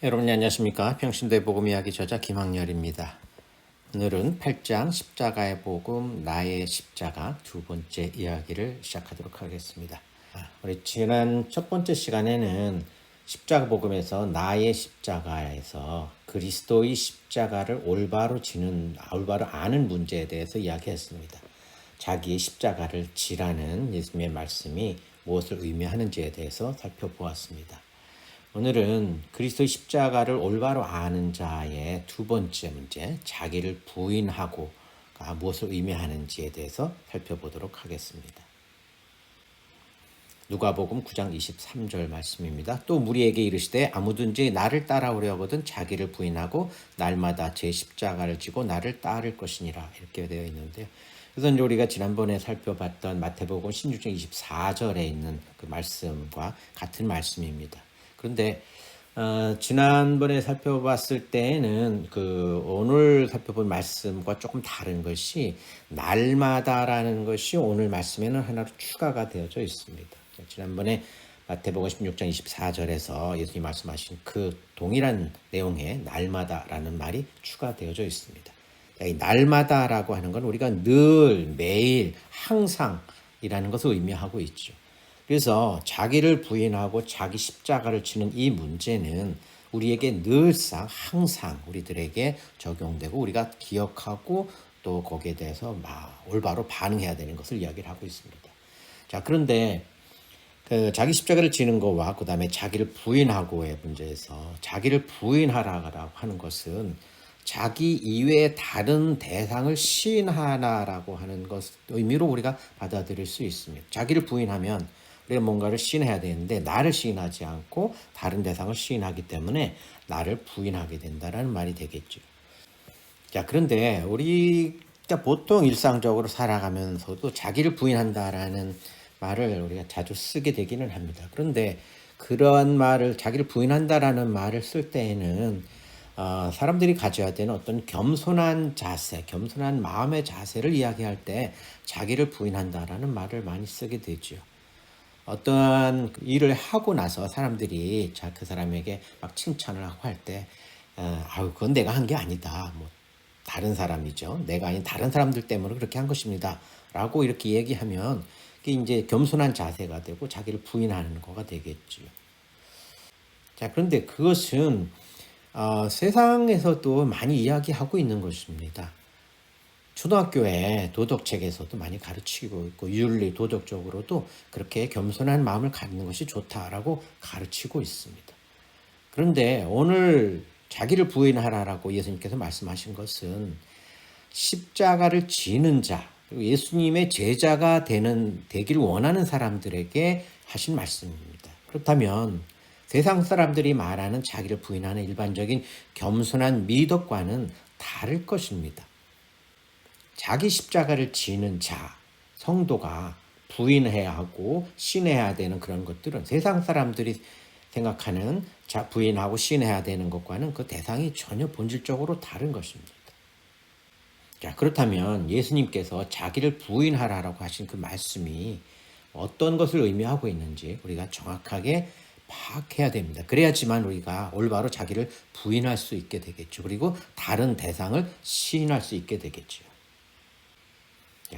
여러분 안녕하십니까? 평신도의 복음 이야기 저자 김학렬입니다. 오늘은 8장 십자가의 복음 나의 십자가 두 번째 이야기를 시작하도록 하겠습니다. 우리 지난 첫 번째 시간에는 십자가 복음에서 나의 십자가에서 그리스도의 십자가를 올바로 아는 문제에 대해서 이야기했습니다. 자기의 십자가를 지라는 예수님의 말씀이 무엇을 의미하는지에 대해서 살펴보았습니다. 오늘은 그리스도의 십자가를 올바로 아는 자의 두 번째 문제, 자기를 부인하고가 무엇을 의미하는지에 대해서 살펴보도록 하겠습니다. 누가복음 9장 23절 말씀입니다. 또 무리에게 이르시되 아무든지 나를 따라오려거든 자기를 부인하고 날마다 제 십자가를 지고 나를 따를 것이니라, 이렇게 되어 있는데요. 그래서 우리가 지난번에 살펴봤던 마태복음 16장 24절에 있는 그 말씀과 같은 말씀입니다. 그런데 지난번에 살펴봤을 때에는 오늘 살펴본 말씀과 조금 다른 것이 날마다라는 것이 오늘 말씀에는 하나로 추가가 되어져 있습니다. 지난번에 마태복음 16장 24절에서 예수님 말씀하신 그 동일한 내용의 날마다라는 말이 추가되어져 있습니다. 이 날마다라고 하는 건 우리가 늘, 매일, 항상이라는 것을 의미하고 있죠. 그래서 자기를 부인하고 자기 십자가를 지는 이 문제는 우리에게 늘상 항상 우리들에게 적용되고 우리가 기억하고 또 거기에 대해서 올바로 반응해야 되는 것을 이야기를 하고 있습니다. 자, 그런데 자기 십자가를 지는 것과 그 다음에 자기를 부인하고의 문제에서 자기를 부인하라고 하는 것은 자기 이외의 다른 대상을 시인하라고 하는 것 의미로 우리가 받아들일 수 있습니다. 자기를 부인하면 우리가 뭔가를 시인해야 되는데 나를 시인하지 않고 다른 대상을 시인하기 때문에 나를 부인하게 된다는 말이 되겠죠. 자, 그런데 우리가 보통 일상적으로 살아가면서도 자기를 부인한다라는 말을 우리가 자주 쓰게 되기는 합니다. 그런데 그런 말을, 자기를 부인한다라는 말을 쓸 때에는 사람들이 가져야 되는 어떤 겸손한 자세, 겸손한 마음의 자세를 이야기할 때 자기를 부인한다라는 말을 많이 쓰게 되죠. 어떠한 일을 하고 나서 사람들이 그 사람에게 막 칭찬을 하고 할 때, 그건 내가 한 게 아니다. 다른 사람이죠. 내가 아닌 다른 사람들 때문에 그렇게 한 것입니다. 라고 이렇게 얘기하면 그게 이제 겸손한 자세가 되고 자기를 부인하는 거가 되겠죠. 자, 그런데 그것은 세상에서도 많이 이야기하고 있는 것입니다. 초등학교의 도덕책에서도 많이 가르치고 있고 윤리 도덕적으로도 그렇게 겸손한 마음을 갖는 것이 좋다라고 가르치고 있습니다. 그런데 오늘 자기를 부인하라라고 예수님께서 말씀하신 것은 십자가를 지는 자, 그리고 예수님의 제자가 되길 원하는 사람들에게 하신 말씀입니다. 그렇다면 세상 사람들이 말하는 자기를 부인하는 일반적인 겸손한 미덕과는 다를 것입니다. 자기 십자가를 지는 자, 성도가 부인해야 하고 신해야 되는 그런 것들은 세상 사람들이 생각하는 부인하고 신해야 되는 것과는 그 대상이 전혀 본질적으로 다른 것입니다. 자, 그렇다면 예수님께서 자기를 부인하라고 하신 그 말씀이 어떤 것을 의미하고 있는지 우리가 정확하게 파악해야 됩니다. 그래야지만 우리가 올바로 자기를 부인할 수 있게 되겠죠. 그리고 다른 대상을 시인할 수 있게 되겠죠.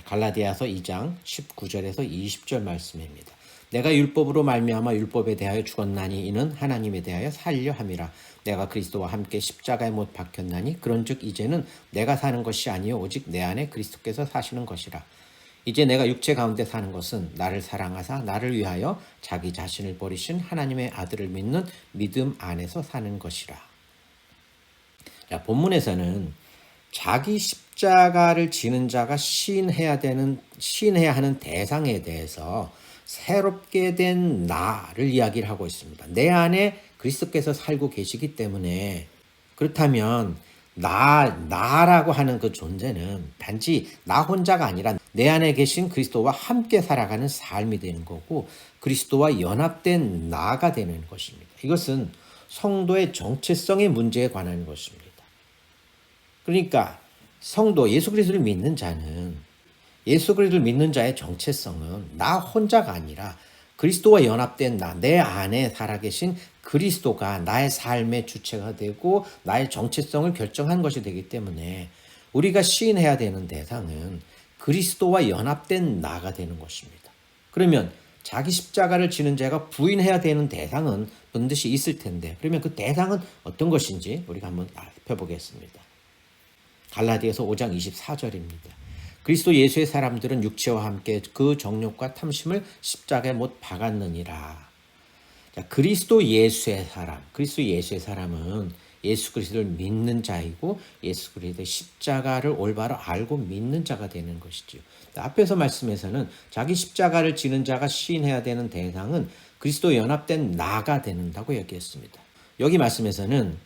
갈라디아서 2장 19절에서 20절 말씀입니다. 내가 율법으로 말미암아 율법에 대하여 죽었나니 이는 하나님에 대하여 살려 함이라. 내가 그리스도와 함께 십자가에 못 박혔나니 그런즉 이제는 내가 사는 것이 아니요 오직 내 안에 그리스도께서 사시는 것이라. 이제 내가 육체 가운데 사는 것은 나를 사랑하사 나를 위하여 자기 자신을 버리신 하나님의 아들을 믿는 믿음 안에서 사는 것이라. 자, 본문에서는 자기 십자가를 지는 자가 시인해야 하는 대상에 대해서 새롭게 된 나를 이야기를 하고 있습니다. 내 안에 그리스도께서 살고 계시기 때문에, 그렇다면 나라고 하는 그 존재는 단지 나 혼자가 아니라 내 안에 계신 그리스도와 함께 살아가는 삶이 되는 거고 그리스도와 연합된 나가 되는 것입니다. 이것은 성도의 정체성의 문제에 관한 것입니다. 그러니까 성도, 예수 그리스도를 믿는 자는, 예수 그리스도를 믿는 자의 정체성은 나 혼자가 아니라 그리스도와 연합된 나, 내 안에 살아계신 그리스도가 나의 삶의 주체가 되고 나의 정체성을 결정한 것이 되기 때문에 우리가 시인해야 되는 대상은 그리스도와 연합된 나가 되는 것입니다. 그러면 자기 십자가를 지는 자가 부인해야 되는 대상은 반드시 있을 텐데, 그러면 그 대상은 어떤 것인지 우리가 한번 살펴보겠습니다. 갈라디아서 5장 24절입니다. 그리스도 예수의 사람들은 육체와 함께 그 정욕과 탐심을 십자가에 못 박았느니라. 자, 그리스도 예수의 사람은 예수 그리스도를 믿는 자이고 예수 그리스도의 십자가를 올바로 알고 믿는 자가 되는 것이지요. 앞에서 말씀에서는 자기 십자가를 지는 자가 시인해야 되는 대상은 그리스도 연합된 나가 된다고 얘기했습니다. 여기 말씀에서는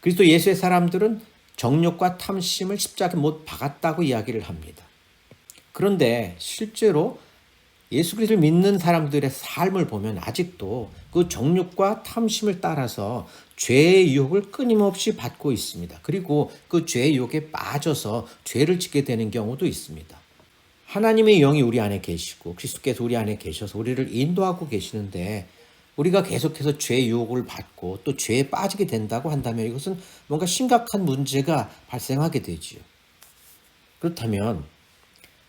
그리스도 예수의 사람들은 정욕과 탐심을 십자가에 못 박았다고 이야기를 합니다. 그런데 실제로 예수 그리스도를 믿는 사람들의 삶을 보면 아직도 그 정욕과 탐심을 따라서 죄의 유혹을 끊임없이 받고 있습니다. 그리고 그 죄의 유혹에 빠져서 죄를 짓게 되는 경우도 있습니다. 하나님의 영이 우리 안에 계시고 그리스도께서 우리 안에 계셔서 우리를 인도하고 계시는데 우리가 계속해서 죄의 유혹을 받고 또 죄에 빠지게 된다고 한다면 이것은 뭔가 심각한 문제가 발생하게 되지요. 그렇다면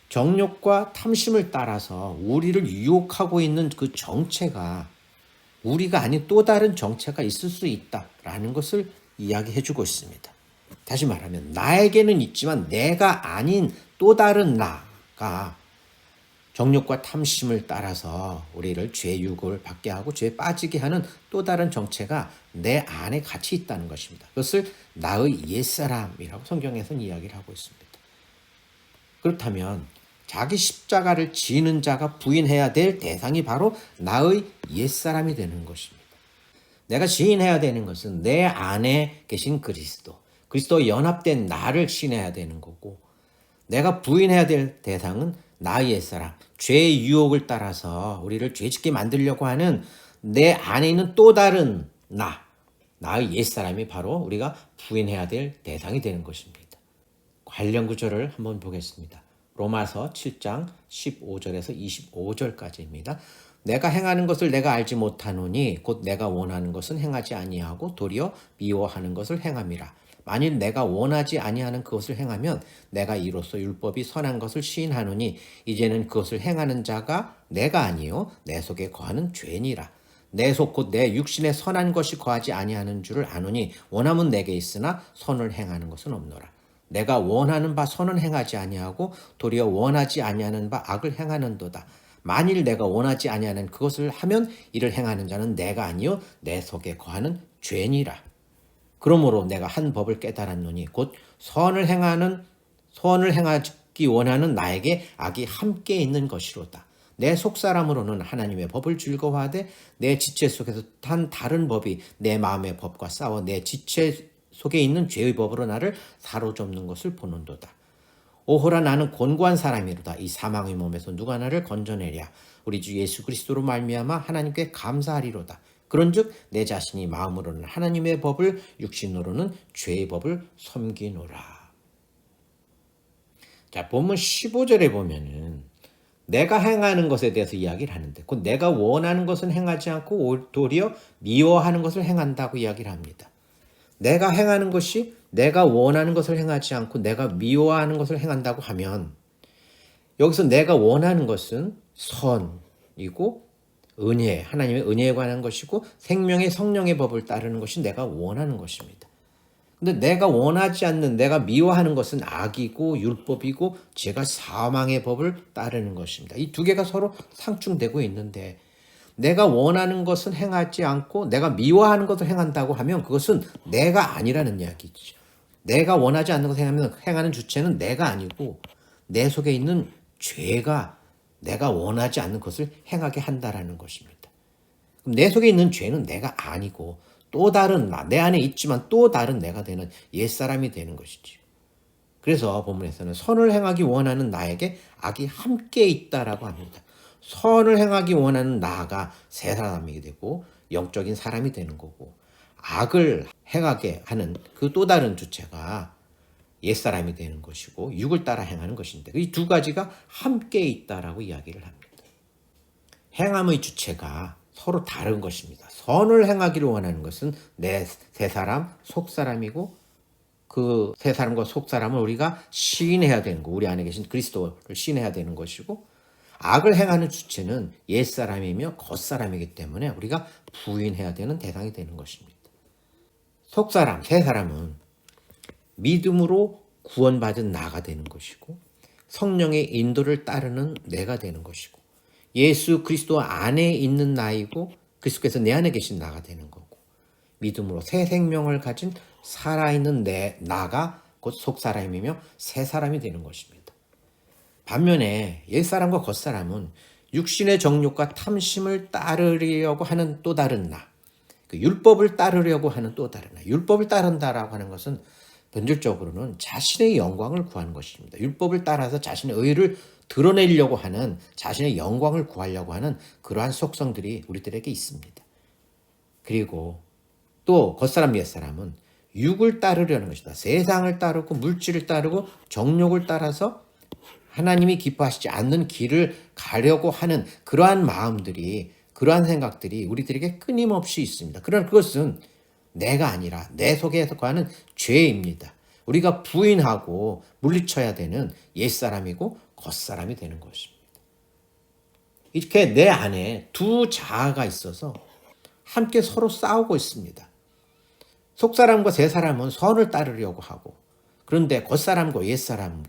정욕과 탐심을 따라서 우리를 유혹하고 있는 그 정체가 우리가 아닌 또 다른 정체가 있을 수 있다라는 것을 이야기해 주고 있습니다. 다시 말하면 나에게는 있지만 내가 아닌 또 다른 나가 정욕과 탐심을 따라서 우리를 죄의 유혹을 받게 하고 죄에 빠지게 하는 또 다른 정체가 내 안에 같이 있다는 것입니다. 그것을 나의 옛사람이라고 성경에서는 이야기를 하고 있습니다. 그렇다면 자기 십자가를 지는 자가 부인해야 될 대상이 바로 나의 옛사람이 되는 것입니다. 내가 시인해야 되는 것은 내 안에 계신 그리스도와 연합된 나를 시인해야 되는 거고, 내가 부인해야 될 대상은 나의 옛사람, 죄의 유혹을 따라서 우리를 죄짓게 만들려고 하는 내 안에 있는 또 다른 나의 옛사람이 바로 우리가 부인해야 될 대상이 되는 것입니다. 관련 구절을 한번 보겠습니다. 로마서 7장 15절에서 25절까지입니다. 내가 행하는 것을 내가 알지 못하노니 곧 내가 원하는 것은 행하지 아니하고 도리어 미워하는 것을 행함이라. 만일 내가 원하지 아니하는 그것을 행하면 내가 이로써 율법이 선한 것을 시인하노니 이제는 그것을 행하는 자가 내가 아니요 내 속에 거하는 죄니라. 내 속 곧 내 육신에 선한 것이 거하지 아니하는 줄을 아노니 원함은 내게 있으나 선을 행하는 것은 없노라. 내가 원하는 바 선은 행하지 아니하고 도리어 원하지 아니하는 바 악을 행하는도다. 만일 내가 원하지 아니하는 그것을 하면 이를 행하는 자는 내가 아니요 내 속에 거하는 죄니라. 그러므로 내가 한 법을 깨달았노니 곧 선을 행하기 원하는 나에게 악이 함께 있는 것이로다. 내 속사람으로는 하나님의 법을 즐거워하되 내 지체 속에서 한 다른 법이 내 마음의 법과 싸워 내 지체 속에 있는 죄의 법으로 나를 사로잡는 것을 보는도다. 오호라 나는 곤고한 사람이로다. 이 사망의 몸에서 누가 나를 건져내랴. 우리 주 예수 그리스도로 말미암아 하나님께 감사하리로다. 그런즉 내 자신이 마음으로는 하나님의 법을 육신으로는 죄의 법을 섬기노라. 자, 본문 15절에 보면은 내가 행하는 것에 대해서 이야기를 하는데 곧 내가 원하는 것은 행하지 않고 도리어 미워하는 것을 행한다고 이야기를 합니다. 내가 행하는 것이 내가 원하는 것을 행하지 않고 내가 미워하는 것을 행한다고 하면 여기서 내가 원하는 것은 선이고 은혜, 하나님의 은혜에 관한 것이고 생명의 성령의 법을 따르는 것이 내가 원하는 것입니다. 근데 내가 원하지 않는, 내가 미워하는 것은 악이고 율법이고 죄가 사망의 법을 따르는 것입니다. 이 두 개가 서로 상충되고 있는데 내가 원하는 것은 행하지 않고 내가 미워하는 것을 행한다고 하면 그것은 내가 아니라는 이야기죠. 내가 원하지 않는 것을 행하는 주체는 내가 아니고 내 속에 있는 죄가 내가 원하지 않는 것을 행하게 한다라는 것입니다. 그럼 내 속에 있는 죄는 내가 아니고 또 다른 내 안에 있지만 또 다른 내가 되는 옛사람이 되는 것이죠. 그래서 본문에서는 선을 행하기 원하는 나에게 악이 함께 있다라고 합니다. 선을 행하기 원하는 나가 새 사람이 되고 영적인 사람이 되는 거고, 악을 행하게 하는 그 또 다른 주체가 옛사람이 되는 것이고 육을 따라 행하는 것인데 이 두 가지가 함께 있다라고 이야기를 합니다. 행함의 주체가 서로 다른 것입니다. 선을 행하기를 원하는 것은 내 세 사람, 속 사람이고 그 세 사람과 속 사람을 우리가 시인해야 되는 거, 우리 안에 계신 그리스도를 시인해야 되는 것이고, 악을 행하는 주체는 옛 사람이며 겉 사람이기 때문에 우리가 부인해야 되는 대상이 되는 것입니다. 속 사람, 세 사람은 믿음으로 구원받은 나가 되는 것이고, 성령의 인도를 따르는 내가 되는 것이고, 예수 그리스도 안에 있는 나이고 그리스도께서 내 안에 계신 나가 되는 거고, 믿음으로 새 생명을 가진 살아있는 내 나가 곧 속사람이며 새 사람이 되는 것입니다. 반면에 옛사람과 겉사람은 육신의 정욕과 탐심을 따르려고 하는 또 다른 나, 그 율법을 따르려고 하는 또 다른 나. 율법을 따른다라고 하는 것은 본질적으로는 자신의 영광을 구하는 것입니다. 율법을 따라서 자신의 의를 드러내려고 하는, 자신의 영광을 구하려고 하는 그러한 속성들이 우리들에게 있습니다. 그리고 또 겉사람 옛사람은 육을 따르려는 것이다. 세상을 따르고 물질을 따르고 정욕을 따라서 하나님이 기뻐하시지 않는 길을 가려고 하는 그러한 마음들이, 그러한 생각들이 우리들에게 끊임없이 있습니다. 그러나 그것은 내가 아니라 내 속에서 거하는 죄입니다. 우리가 부인하고 물리쳐야 되는 옛사람이고 겉사람이 되는 것입니다. 이렇게 내 안에 두 자아가 있어서 함께 서로 싸우고 있습니다. 속사람과 새사람은 선을 따르려고 하고, 그런데 겉사람과 옛사람은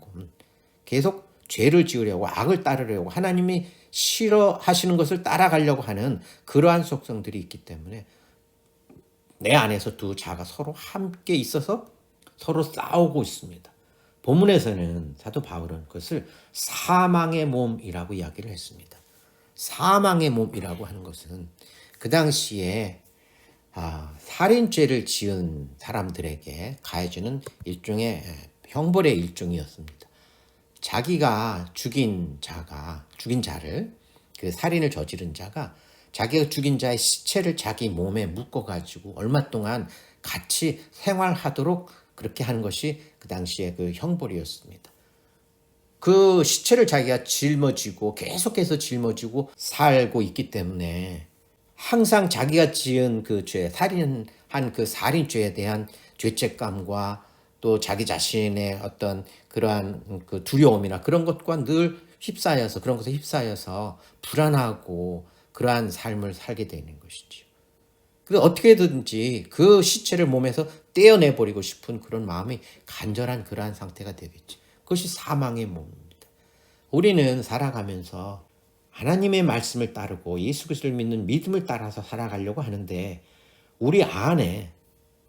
계속 죄를 지으려고, 악을 따르려고, 하나님이 싫어하시는 것을 따라가려고 하는 그러한 속성들이 있기 때문에 내 안에서 두 자가 서로 함께 있어서 서로 싸우고 있습니다. 본문에서는 사도 바울은 그것을 사망의 몸이라고 이야기를 했습니다. 사망의 몸이라고 하는 것은 그 당시에 살인죄를 지은 사람들에게 가해지는 일종의 형벌의 일종이었습니다. 자기가 죽인 자를, 그 살인을 저지른 자가 자기가 죽인 자의 시체를 자기 몸에 묶어가지고 얼마 동안 같이 생활하도록 그렇게 하는 것이 그 당시에 그 형벌이었습니다. 그 시체를 자기가 짊어지고 계속해서 짊어지고 살고 있기 때문에 항상 자기가 지은 그 죄, 살인한 그 살인죄에 대한 죄책감과 또 자기 자신의 어떤 그러한 그 두려움이나 그런 것과 늘 휩싸여서, 그런 것에 휩싸여서 불안하고 그러한 삶을 살게 되는 것이죠. 그 어떻게든지 그 시체를 몸에서 떼어내버리고 싶은 그런 마음이 간절한 그러한 상태가 되겠죠. 그것이 사망의 몸입니다. 우리는 살아가면서 하나님의 말씀을 따르고 예수 그리스도를 믿는 믿음을 따라서 살아가려고 하는데, 우리 안에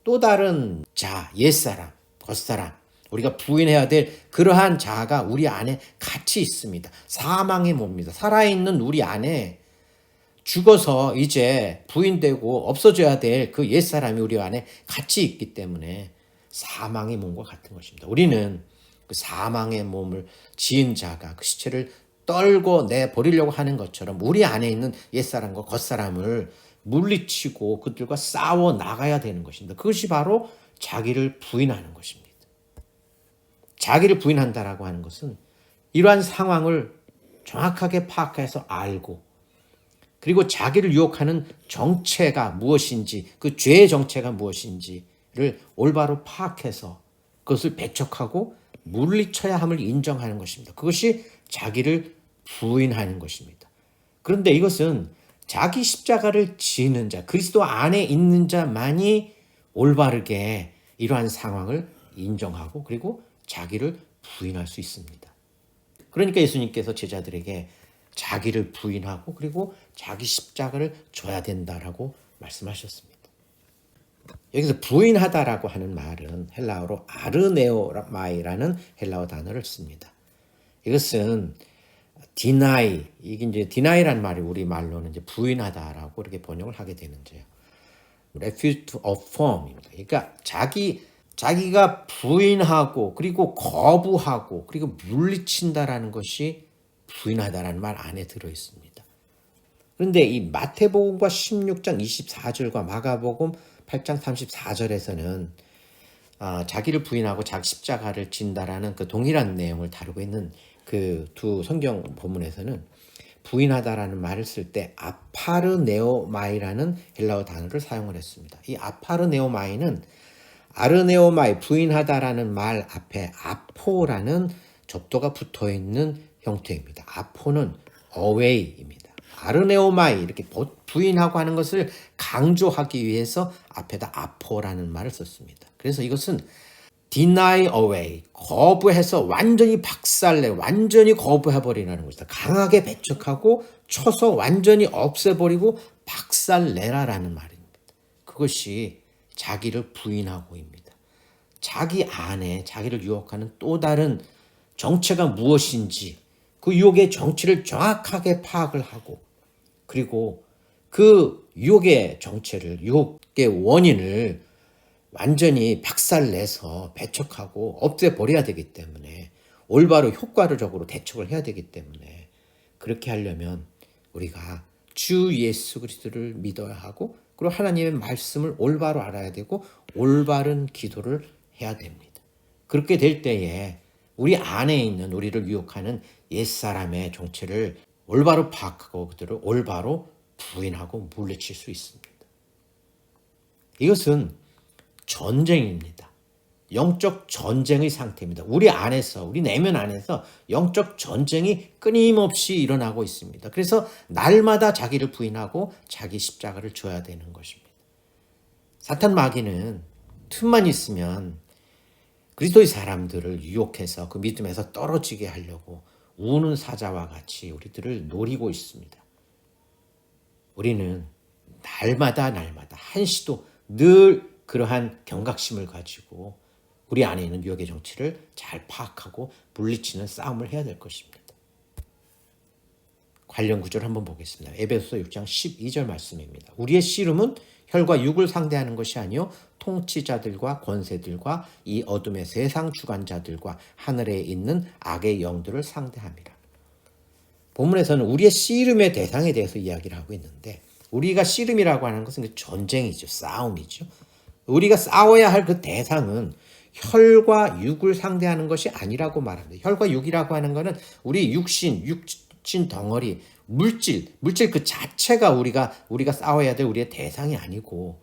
또 다른 자, 옛사람, 겉사람, 우리가 부인해야 될 그러한 자아가 우리 안에 같이 있습니다. 사망의 몸입니다. 살아있는 우리 안에 죽어서 이제 부인되고 없어져야 될 그 옛사람이 우리 안에 같이 있기 때문에 사망의 몸과 같은 것입니다. 우리는 그 사망의 몸을 지은 자가 그 시체를 떨고 내버리려고 하는 것처럼 우리 안에 있는 옛사람과 겉사람을 물리치고 그들과 싸워 나가야 되는 것입니다. 그것이 바로 자기를 부인하는 것입니다. 자기를 부인한다라고 하는 것은 이러한 상황을 정확하게 파악해서 알고, 그리고 자기를 유혹하는 정체가 무엇인지, 그 죄의 정체가 무엇인지를 올바로 파악해서 그것을 배척하고 물리쳐야 함을 인정하는 것입니다. 그것이 자기를 부인하는 것입니다. 그런데 이것은 자기 십자가를 지는 자, 그리스도 안에 있는 자만이 올바르게 이러한 상황을 인정하고 그리고 자기를 부인할 수 있습니다. 그러니까 예수님께서 제자들에게 자기를 부인하고 그리고 자기 십자가를 져야 된다라고 말씀하셨습니다. 여기서 부인하다라고 하는 말은 헬라어로 아르네오마이라는 헬라어 단어를 씁니다. 이것은 deny, 이게 이제 deny라는 말이 우리 말로는 이제 부인하다라고 이렇게 번역을 하게 되는데요. refuse to affirm입니다. 그러니까 자기가 부인하고 그리고 거부하고 그리고 물리친다라는 것이 부인하다라는 말 안에 들어 있습니다. 그런데 이 마태복음과 16장 24절과 마가복음 8장 34절에서는 자기를 부인하고 자기 십자가를 진다라는 그 동일한 내용을 다루고 있는 그 두 성경 본문에서는 부인하다라는 말을 쓸 때 아파르네오마이라는 헬라어 단어를 사용을 했습니다. 이 아파르네오마이는 아르네오마이 부인하다라는 말 앞에 아포라는 접두가 붙어 있는 형태입니다. 아포는 away입니다. 아르네오마이 이렇게 부인하고 하는 것을 강조하기 위해서 앞에다 아포라는 말을 썼습니다. 그래서 이것은 deny away, 거부해서 완전히 박살내, 완전히 거부해버리라는 것이다. 강하게 배척하고 쳐서 완전히 없애버리고 박살내라라는 말입니다. 그것이 자기를 부인하고입니다. 자기 안에 자기를 유혹하는 또 다른 정체가 무엇인지 그 유혹의 정체를 정확하게 파악을 하고 그리고 그 유혹의 정체를, 유혹의 원인을 완전히 박살내서 배척하고 없애버려야 되기 때문에 올바로 효과적으로 대처를 해야 되기 때문에 그렇게 하려면 우리가 주 예수 그리스도를 믿어야 하고 그리고 하나님의 말씀을 올바로 알아야 되고 올바른 기도를 해야 됩니다. 그렇게 될 때에 우리 안에 있는 우리를 유혹하는 옛사람의 정체를 올바로 파악하고 그들을 올바로 부인하고 물리칠 수 있습니다. 이것은 전쟁입니다. 영적 전쟁의 상태입니다. 우리 안에서, 우리 내면 안에서 영적 전쟁이 끊임없이 일어나고 있습니다. 그래서 날마다 자기를 부인하고 자기 십자가를 져야 되는 것입니다. 사탄 마귀는 틈만 있으면 그리스도의 사람들을 유혹해서 그 믿음에서 떨어지게 하려고 우는 사자와 같이 우리들을 노리고 있습니다. 우리는 날마다 한시도 늘 그러한 경각심을 가지고 우리 안에 있는 유혹의 정체를 잘 파악하고 물리치는 싸움을 해야 될 것입니다. 관련 구절을 한번 보겠습니다. 에베소서 6장 12절 말씀입니다. 우리의 씨름은 혈과 육을 상대하는 것이 아니요 통치자들과 권세들과 이 어둠의 세상 주관자들과 하늘에 있는 악의 영들을 상대함이라. 본문에서는 우리의 씨름의 대상에 대해서 이야기를 하고 있는데 우리가 씨름이라고 하는 것은 전쟁이죠. 싸움이죠. 우리가 싸워야 할 그 대상은 혈과 육을 상대하는 것이 아니라고 말합니다. 혈과 육이라고 하는 것은 우리 육신 덩어리, 물질 그 자체가 우리가 싸워야 될 우리의 대상이 아니고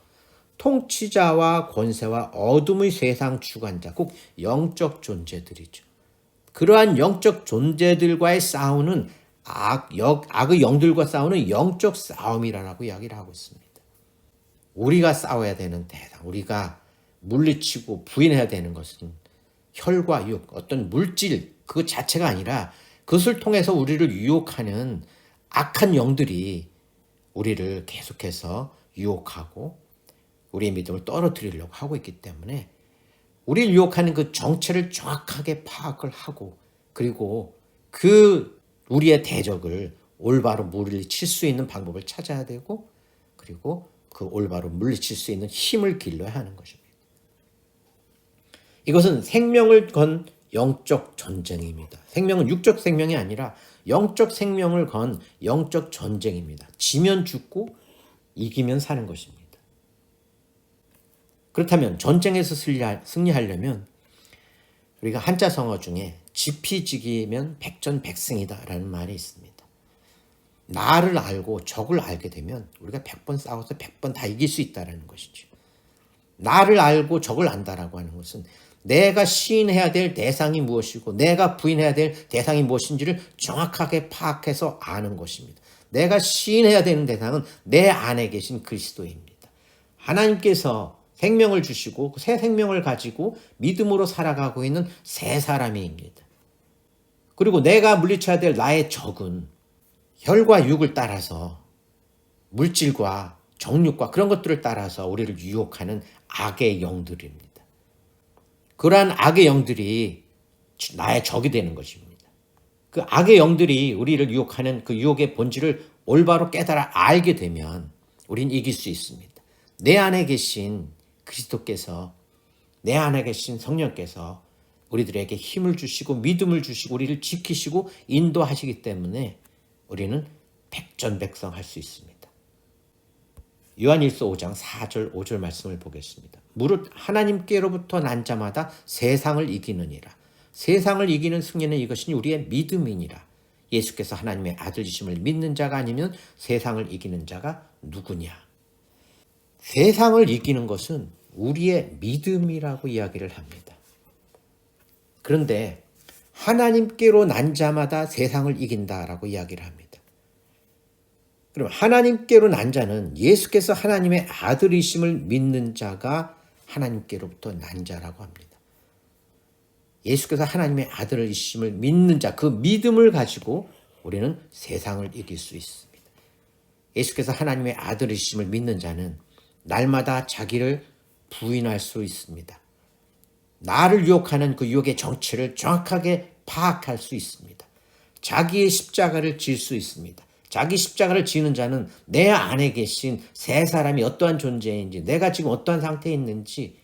통치자와 권세와 어둠의 세상 주관자, 꼭 영적 존재들이죠. 그러한 영적 존재들과의 싸우는 악의 영들과 싸우는 영적 싸움이라고 이야기를 하고 있습니다. 우리가 싸워야 되는 대상, 우리가 물리치고 부인해야 되는 것은 혈과 육, 어떤 물질 그 자체가 아니라 그것을 통해서 우리를 유혹하는 악한 영들이 우리를 계속해서 유혹하고 우리의 믿음을 떨어뜨리려고 하고 있기 때문에 우리를 유혹하는 그 정체를 정확하게 파악을 하고 그리고 그 우리의 대적을 올바로 물리칠 수 있는 방법을 찾아야 되고 그리고 그 올바로 물리칠 수 있는 힘을 길러야 하는 것입니다. 이것은 생명을 건 영적 전쟁입니다. 생명은 육적 생명이 아니라 영적 생명을 건 영적 전쟁입니다. 지면 죽고 이기면 사는 것입니다. 그렇다면 전쟁에서 승리하려면 우리가 한자성어 중에 지피지기면 백전백승이다라는 말이 있습니다. 나를 알고 적을 알게 되면 우리가 100번 싸워서 100번 다 이길 수 있다는 것이죠. 나를 알고 적을 안다라고 하는 것은 내가 시인해야 될 대상이 무엇이고 내가 부인해야 될 대상이 무엇인지를 정확하게 파악해서 아는 것입니다. 내가 시인해야 되는 대상은 내 안에 계신 그리스도입니다. 하나님께서 생명을 주시고 새 생명을 가지고 믿음으로 살아가고 있는 새 사람입니다. 그리고 내가 물리쳐야 될 나의 적은 혈과 육을 따라서 물질과 정욕과 그런 것들을 따라서 우리를 유혹하는 악의 영들입니다. 그러한 악의 영들이 나의 적이 되는 것입니다. 그 악의 영들이 우리를 유혹하는 그 유혹의 본질을 올바로 깨달아 알게 되면 우린 이길 수 있습니다. 내 안에 계신 그리스도께서 내 안에 계신 성령께서 우리들에게 힘을 주시고 믿음을 주시고 우리를 지키시고 인도하시기 때문에 우리는 백전백승할 수 있습니다. 요한일서 5장 4절 5절 말씀을 보겠습니다. 무릇 하나님께로부터 난 자마다 세상을 이기느니라. 세상을 이기는 승리는 이것이니 우리의 믿음이니라. 예수께서 하나님의 아들이심을 믿는 자가 아니면 세상을 이기는 자가 누구냐? 세상을 이기는 것은 우리의 믿음이라고 이야기를 합니다. 그런데 하나님께로 난 자마다 세상을 이긴다라고 이야기를 합니다. 그럼 하나님께로 난 자는 예수께서 하나님의 아들이심을 믿는 자가 하나님께로부터 난 자라고 합니다. 예수께서 하나님의 아들이심을 믿는 자, 그 믿음을 가지고 우리는 세상을 이길 수 있습니다. 예수께서 하나님의 아들이심을 믿는 자는 날마다 자기를 부인할 수 있습니다. 나를 유혹하는 그 유혹의 정체를 정확하게 파악할 수 있습니다. 자기의 십자가를 질 수 있습니다. 자기 십자가를 지는 자는 내 안에 계신 세 사람이 어떠한 존재인지, 내가 지금 어떠한 상태에 있는지,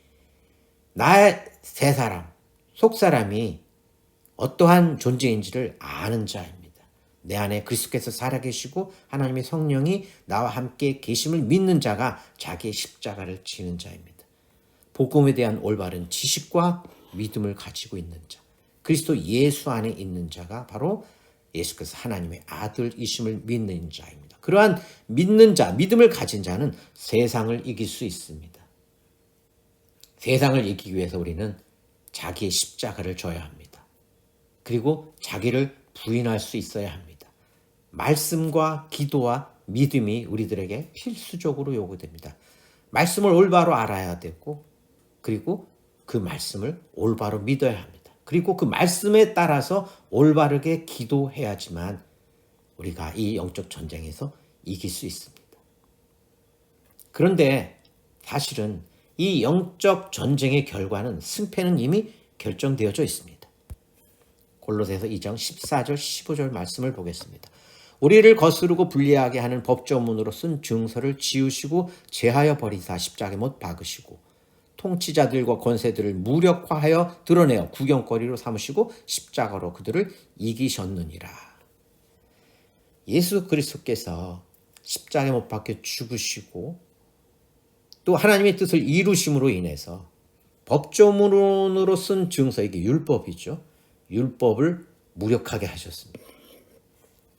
나의 세 사람, 속 사람이 어떠한 존재인지를 아는 자입니다. 내 안에 그리스도께서 살아계시고 하나님의 성령이 나와 함께 계심을 믿는 자가 자기의 십자가를 지는 자입니다. 복음에 대한 올바른 지식과 믿음을 가지고 있는 자, 그리스도 예수 안에 있는 자가 바로 예수께서 하나님의 아들이심을 믿는 자입니다. 그러한 믿는 자, 믿음을 가진 자는 세상을 이길 수 있습니다. 세상을 이기기 위해서 우리는 자기의 십자가를 져야 합니다. 그리고 자기를 부인할 수 있어야 합니다. 말씀과 기도와 믿음이 우리들에게 필수적으로 요구됩니다. 말씀을 올바로 알아야 되고, 그리고 그 말씀을 올바로 믿어야 합니다. 그리고 그 말씀에 따라서 올바르게 기도해야지만 우리가 이 영적 전쟁에서 이길 수 있습니다. 그런데 사실은 이 영적 전쟁의 결과는 승패는 이미 결정되어져 있습니다. 골로새서 2장 14절 15절 말씀을 보겠습니다. 우리를 거스르고 불리하게 하는 법조문으로 쓴 증서를 지우시고 제하여 버리사 십자가에 못 박으시고 통치자들과 권세들을 무력화하여 드러내어 구경거리로 삼으시고 십자가로 그들을 이기셨느니라. 예수 그리스도께서 십자가에 못 박혀 죽으시고 또 하나님의 뜻을 이루심으로 인해서 법조문으로 쓴 증서, 이게 율법이죠. 율법을 무력하게 하셨습니다.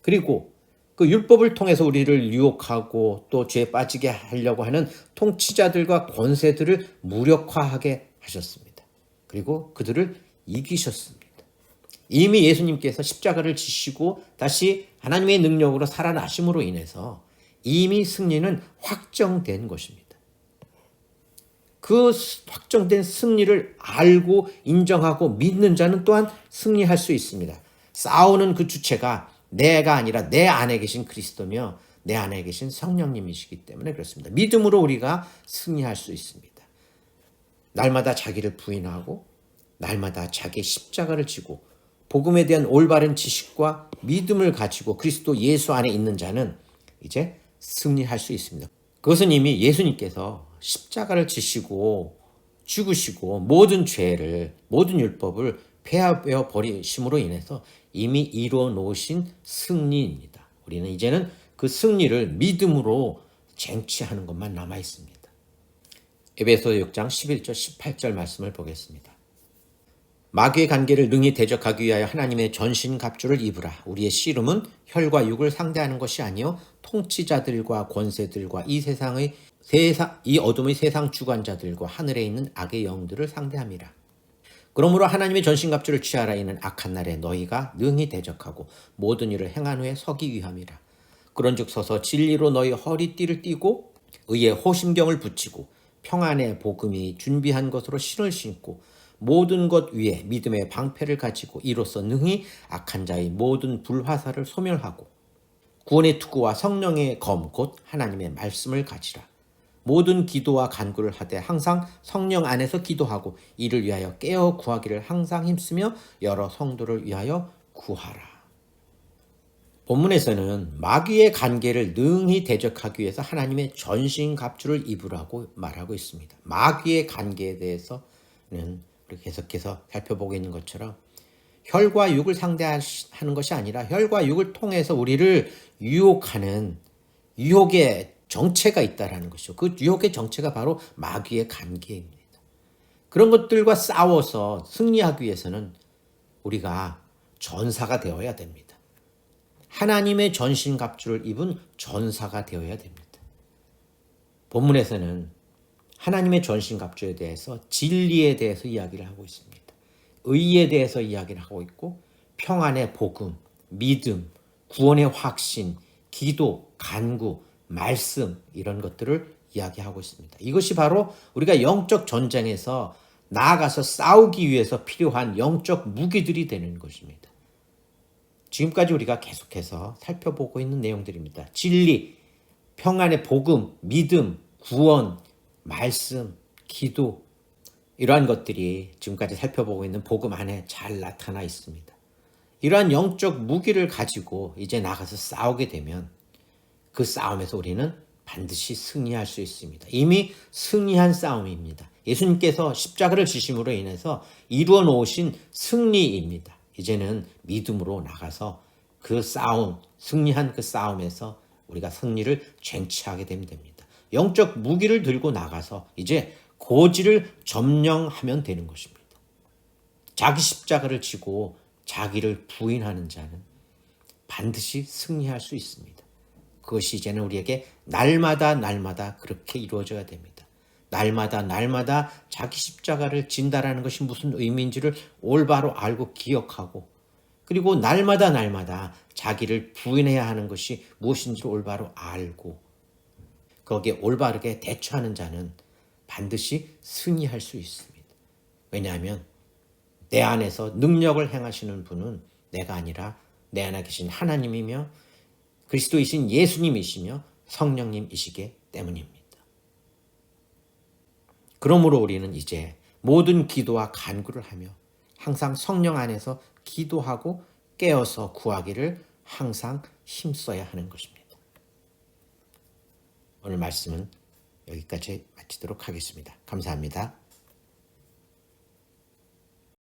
그리고 그 율법을 통해서 우리를 유혹하고 또 죄에 빠지게 하려고 하는 통치자들과 권세들을 무력화하게 하셨습니다. 그리고 그들을 이기셨습니다. 이미 예수님께서 십자가를 지시고 다시 하나님의 능력으로 살아나심으로 인해서 이미 승리는 확정된 것입니다. 그 확정된 승리를 알고 인정하고 믿는 자는 또한 승리할 수 있습니다. 싸우는 그 주체가 내가 아니라 내 안에 계신 그리스도며 내 안에 계신 성령님이시기 때문에 그렇습니다. 믿음으로 우리가 승리할 수 있습니다. 날마다 자기를 부인하고 날마다 자기의 십자가를 지고 복음에 대한 올바른 지식과 믿음을 가지고 그리스도 예수 안에 있는 자는 이제 승리할 수 있습니다. 그것은 이미 예수님께서 십자가를 지시고 죽으시고 모든 죄를, 모든 율법을 폐하여 버리심으로 인해서 이미 이루어 놓으신 승리입니다. 우리는 이제는 그 승리를 믿음으로 쟁취하는 것만 남아 있습니다. 에베소 6장 11절 18절 말씀을 보겠습니다. 마귀의 관계를 능히 대적하기 위하여 하나님의 전신갑주를 입으라. 우리의 씨름은 혈과 육을 상대하는 것이 아니요 통치자들과 권세들과 이 어둠의 세상 주관자들과 하늘에 있는 악의 영들을 상대함이라. 그러므로 하나님의 전신갑주를 취하라. 이는 악한 날에 너희가 능히 대적하고 모든 일을 행한 후에 서기 위함이라. 그런즉 서서 진리로 너희 허리띠를 띠고 의의 호심경을 붙이고 평안의 복음이 준비한 것으로 신을 신고 모든 것 위에 믿음의 방패를 가지고 이로써 능히 악한 자의 모든 불화살을 소멸하고 구원의 투구와 성령의 검 곧 하나님의 말씀을 가지라. 모든 기도와 간구를 하되 항상 성령 안에서 기도하고 이를 위하여 깨어 구하기를 항상 힘쓰며 여러 성도를 위하여 구하라. 본문에서는 마귀의 관계를 능히 대적하기 위해서 하나님의 전신갑주를 입으라고 말하고 있습니다. 마귀의 관계에 대해서는 우리 계속해서 살펴보고 있는 것처럼 혈과 육을 상대하는 것이 아니라 혈과 육을 통해서 우리를 유혹하는 유혹의 정체가 있다라는 것이죠. 그 유혹의 정체가 바로 마귀의 관계입니다. 그런 것들과 싸워서 승리하기 위해서는 우리가 전사가 되어야 됩니다. 하나님의 전신갑주를 입은 전사가 되어야 됩니다. 본문에서는 하나님의 전신갑주에 대해서 진리에 대해서 이야기를 하고 있습니다. 의에 대해서 이야기를 하고 있고 평안의 복음, 믿음, 구원의 확신, 기도, 간구, 말씀 이런 것들을 이야기하고 있습니다. 이것이 바로 우리가 영적 전쟁에서 나아가서 싸우기 위해서 필요한 영적 무기들이 되는 것입니다. 지금까지 우리가 계속해서 살펴보고 있는 내용들입니다. 진리, 평안의 복음, 믿음, 구원, 말씀, 기도 이러한 것들이 지금까지 살펴보고 있는 복음 안에 잘 나타나 있습니다. 이러한 영적 무기를 가지고 이제 나가서 싸우게 되면 그 싸움에서 우리는 반드시 승리할 수 있습니다. 이미 승리한 싸움입니다. 예수님께서 십자가를 지심으로 인해서 이루어 놓으신 승리입니다. 이제는 믿음으로 나가서 그 싸움, 승리한 그 싸움에서 우리가 승리를 쟁취하게 되면 됩니다. 영적 무기를 들고 나가서 이제 고지를 점령하면 되는 것입니다. 자기 십자가를 지고 자기를 부인하는 자는 반드시 승리할 수 있습니다. 그것이 이제는 우리에게 날마다 그렇게 이루어져야 됩니다. 날마다 자기 십자가를 진다라는 것이 무슨 의미인지를 올바로 알고 기억하고 그리고 날마다 자기를 부인해야 하는 것이 무엇인지를 올바로 알고 거기에 올바르게 대처하는 자는 반드시 승리할 수 있습니다. 왜냐하면 내 안에서 능력을 행하시는 분은 내가 아니라 내 안에 계신 하나님이며 그리스도이신 예수님이시며 성령님이시기 때문입니다. 그러므로 우리는 이제 모든 기도와 간구를 하며 항상 성령 안에서 기도하고 깨어서 구하기를 항상 힘써야 하는 것입니다. 오늘 말씀은 여기까지 마치도록 하겠습니다. 감사합니다.